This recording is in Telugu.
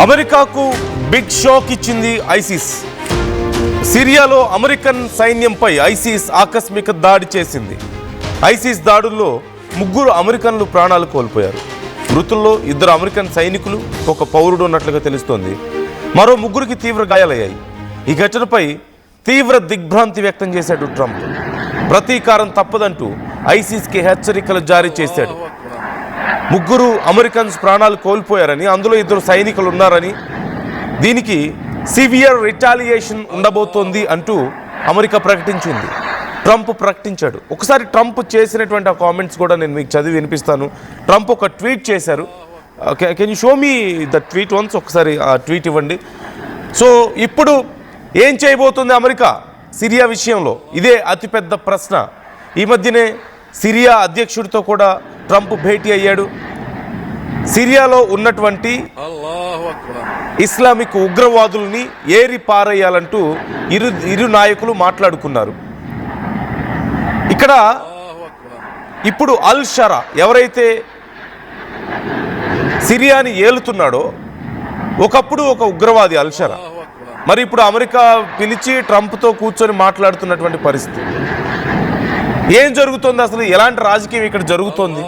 అమెరికాకు బిగ్ షాక్ ఇచ్చింది ఐసిస్. సిరియాలో అమెరికన్ సైన్యంపై ఐసిస్ ఆకస్మిక దాడి చేసింది. ఐసిస్ దాడుల్లో 3 అమెరికన్లు ప్రాణాలు కోల్పోయారు. మృతుల్లో 2 అమెరికన్ సైనికులు, ఒక పౌరుడు ఉన్నట్లుగా తెలుస్తోంది. మరో 3కి తీవ్ర గాయాలయ్యాయి. ఈ ఘటనపై తీవ్ర దిగ్భ్రాంతి వ్యక్తం చేశాడు ట్రంప్. ప్రతీకారం తప్పదంటూ ఐసిస్కి హెచ్చరికలు జారీ చేశాడు. 3 అమెరికన్స్ ప్రాణాలు కోల్పోయారని, అందులో 2 సైనికులు ఉన్నారని, దీనికి సివియర్ రిటాలియేషన్ ఉండబోతోంది అంటూ అమెరికా ప్రకటించింది. ట్రంప్ ప్రకటించాడు. ఒకసారి ట్రంప్ చేసినటువంటి ఆ కామెంట్స్ కూడా నేను మీకు చదివి వినిపిస్తాను. ట్రంప్ ఒక ట్వీట్ చేశారు. Can you show me the tweet once? ఒకసారి ఆ ట్వీట్ ఇవ్వండి. సో ఇప్పుడు ఏం చేయబోతుంది అమెరికా సిరియా విషయంలో? ఇదే అతిపెద్ద ప్రశ్న. ఈ మధ్యనే సిరియా అధ్యక్షుడితో కూడా ట్రంప్ భేటీ అయ్యాడు. సిరియాలో ఉన్నటువంటి ఇస్లామిక్ ఉగ్రవాదుల్ని ఏరి పారేయాలంటూ ఇరు నాయకులు మాట్లాడుకున్నారు. ఇక్కడ ఇప్పుడు అల్ షరా ఎవరైతే సిరియాని ఏలుతున్నాడో, ఒకప్పుడు ఒక ఉగ్రవాది అల్ షరా. మరి ఇప్పుడు అమెరికా పిలిచి ట్రంప్తో కూర్చొని మాట్లాడుతున్నటువంటి పరిస్థితి. ఏం జరుగుతోంది అసలు? ఎలాంటి రాజకీయం ఇక్కడ జరుగుతోంది?